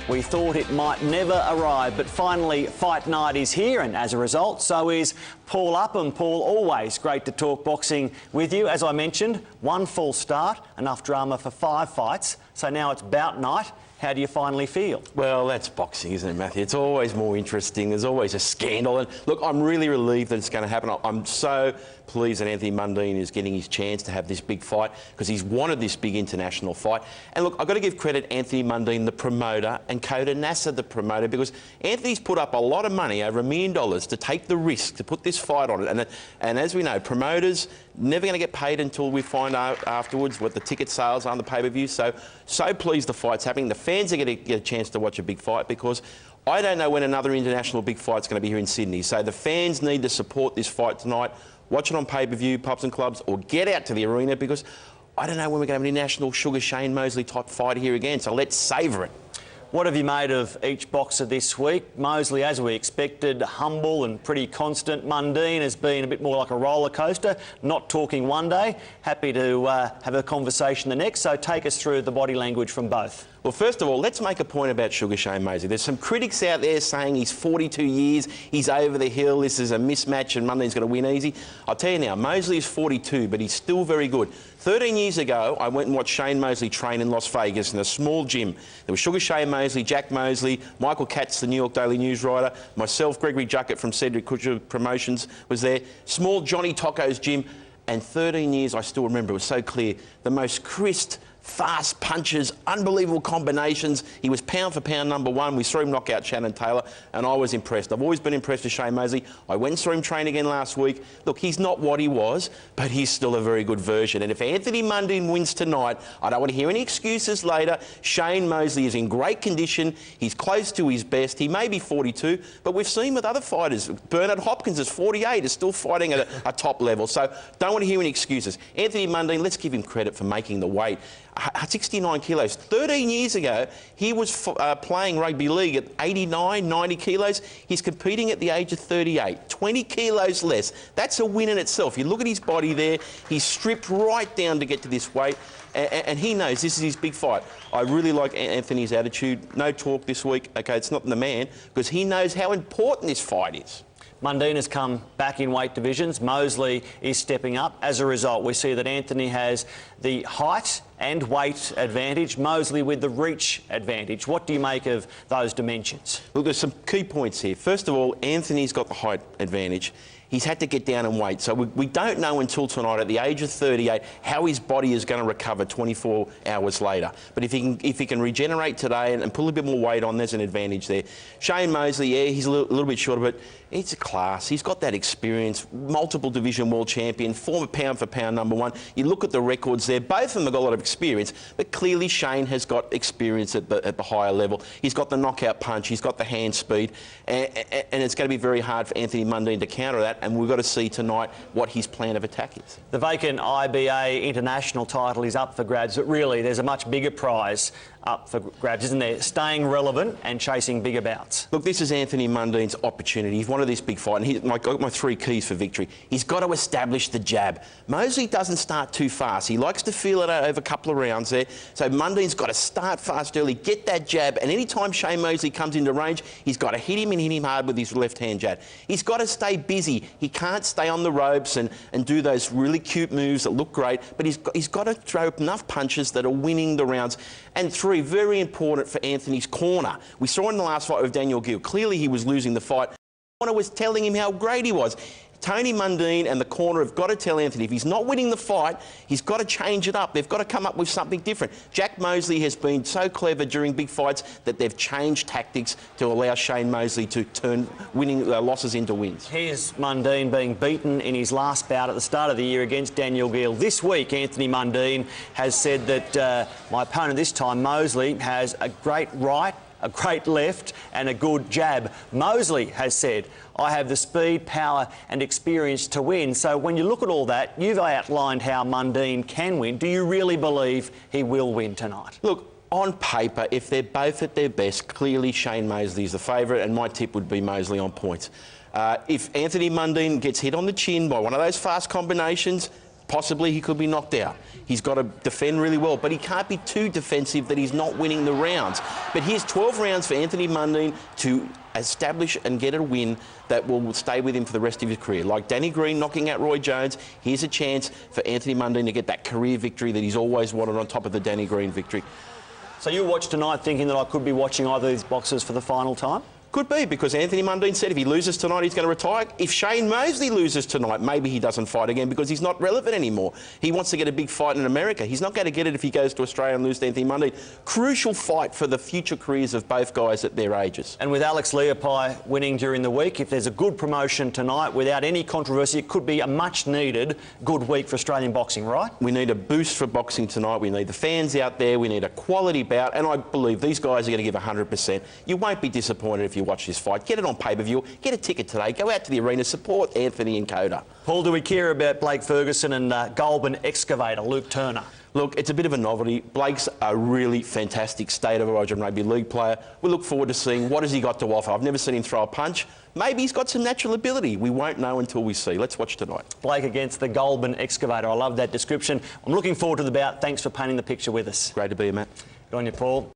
We thought it might never arrive, but finally fight night is here, and as a result, so is Paul Upham. Paul, always great to talk boxing with you. As I mentioned, one full start, enough drama for 5 fights, so now it's bout night. How do you finally feel? Well, that's boxing, isn't it, Matthew? It's always more interesting. There's always a scandal. And look, I'm really relieved that it's going to happen. I'm so pleased that Anthony Mundine is getting his chance to have this big fight because he's wanted this big international fight. And look, I've got to give credit to Anthony Mundine, the promoter, and Coda Nasser, the promoter, because Anthony's put up a lot of money, over $1 million, to take the risk to put this fight on it. And as we know, promoters never going to get paid until we find out afterwards what the ticket sales are on the pay-per-view. So pleased the fight's happening. The fans are going to get a chance to watch a big fight because I don't know when another international big fight's going to be here in Sydney. So the fans need to support this fight tonight. Watch it on pay-per-view, pubs and clubs, or get out to the arena because I don't know when we're going to have an international Sugar Shane Mosley type fight here again. So let's savour it. What have you made of each boxer this week? Mosley, as we expected, humble and pretty constant. Mundine has been a bit more like a roller coaster, not talking one day. Happy to have a conversation the next, so take us through the body language from both. Well, first of all, let's make a point about Sugar Shane Mosley. There's some critics out there saying he's 42 years, he's over the hill, this is a mismatch and Mundine's going to win easy. I'll tell you now, Mosley is 42, but he's still very good. 13 years ago, I went and watched Shane Mosley train in Las Vegas in a small gym. There was Sugar Shane Mosley, Jack Mosley, Michael Katz, the New York Daily News writer, myself, Gregory Juckett from Cedric Kutcher Promotions was there, small Johnny Tocco's gym, and 13 years, I still remember, it was so clear, the most crisp, fast punches, unbelievable combinations. He was pound for pound #1. We saw him knock out Shannon Taylor, and I was impressed. I've always been impressed with Shane Mosley. I went and saw him train again last week. Look, he's not what he was, but he's still a very good version. And if Anthony Mundine wins tonight, I don't want to hear any excuses later. Shane Mosley is in great condition. He's close to his best. He may be 42, but we've seen with other fighters. Bernard Hopkins is 48, is still fighting at a top level. So don't want to hear any excuses. Anthony Mundine, let's give him credit for making the weight. 69 kilos. 13 years ago, he was playing rugby league at 89, 90 kilos. He's competing at the age of 38. 20 kilos less. That's a win in itself. You look at his body there. He's stripped right down to get to this weight. And he knows this is his big fight. I really like Anthony's attitude. No talk this week. OK, it's not the man, because he knows how important this fight is. Mundine has come back in weight divisions. Mosley is stepping up. As a result, we see that Anthony has the height and weight advantage, Mosley with the reach advantage. What do you make of those dimensions? Look, there's some key points here. First of all, Anthony's got the height advantage. He's had to get down in weight. So we don't know until tonight, at the age of 38, how his body is going to recover 24 hours later. But if he can regenerate today and put a little bit more weight on, there's an advantage there. Shane Mosley, yeah, he's a little bit shorter, but it's a class. He's got that experience, multiple division world champion, former pound for pound #1. You look at the records there, both of them have got a lot of experience, but clearly Shane has got experience at the higher level. He's got the knockout punch, he's got the hand speed, and it's going to be very hard for Anthony Mundine to counter that. And we've got to see tonight what his plan of attack is. The vacant IBA international title is up for grabs, but really there's a much bigger prize up for grabs, isn't there? Staying relevant and chasing bigger bouts. Look, this is Anthony Mundine's opportunity. He's wanted this big fight, and I've got my 3 keys for victory. He's got to establish the jab. Mosley doesn't start too fast. He likes to feel it out over a couple of rounds there. So Mundine's got to start fast early, get that jab, and any time Shane Mosley comes into range, he's got to hit him and hit him hard with his left-hand jab. He's got to stay busy. He can't stay on the ropes and do those really cute moves that look great, but he's got to throw enough punches that are winning the rounds. And 3, very important for Anthony's corner. We saw in the last fight with Daniel Gill, clearly he was losing the fight. The corner was telling him how great he was. Tony Mundine and the corner have got to tell Anthony, if he's not winning the fight, he's got to change it up. They've got to come up with something different. Jack Mosley has been so clever during big fights that they've changed tactics to allow Shane Mosley to turn winning losses into wins. Here's Mundine being beaten in his last bout at the start of the year against Daniel Gill. This week, Anthony Mundine has said that my opponent this time, Mosley, has a great right, a great left and a good jab. Mosley has said, I have the speed, power and experience to win. So when you look at all that, you've outlined how Mundine can win. Do you really believe he will win tonight? Look, on paper, if they're both at their best, clearly Shane Mosley is the favourite, and my tip would be Mosley on points. If Anthony Mundine gets hit on the chin by one of those fast combinations, Possibly he could be knocked out. He's got to defend really well, but he can't be too defensive that he's not winning the rounds. But here's 12 rounds for Anthony Mundine to establish and get a win that will stay with him for the rest of his career. Like Danny Green knocking out Roy Jones, here's a chance for Anthony Mundine to get that career victory that he's always wanted on top of the Danny Green victory. So you watched tonight thinking that I could be watching either of these boxers for the final time? Could be, because Anthony Mundine said if he loses tonight, he's going to retire. If Shane Mosley loses tonight, maybe he doesn't fight again because he's not relevant anymore. He wants to get a big fight in America. He's not going to get it if he goes to Australia and loses to Anthony Mundine. Crucial fight for the future careers of both guys at their ages. And with Alex Leopai winning during the week, if there's a good promotion tonight without any controversy, it could be a much-needed good week for Australian boxing, right? We need a boost for boxing tonight. We need the fans out there. We need a quality bout. And I believe these guys are going to give 100%. You won't be disappointed if you watch this fight. Get it on pay-per-view. Get a ticket today. Go out to the arena. Support Anthony and Coda. Paul, do we care about Blake Ferguson and Goulburn excavator Luke Turner? Look, it's a bit of a novelty. Blake's a really fantastic state of origin rugby league player. We look forward to seeing what has he got to offer. I've never seen him throw a punch. Maybe he's got some natural ability. We won't know until we see. Let's watch tonight. Blake against the Goulburn excavator. I love that description. I'm looking forward to the bout. Thanks for painting the picture with us. Great to be here, Matt. Good on you, Paul.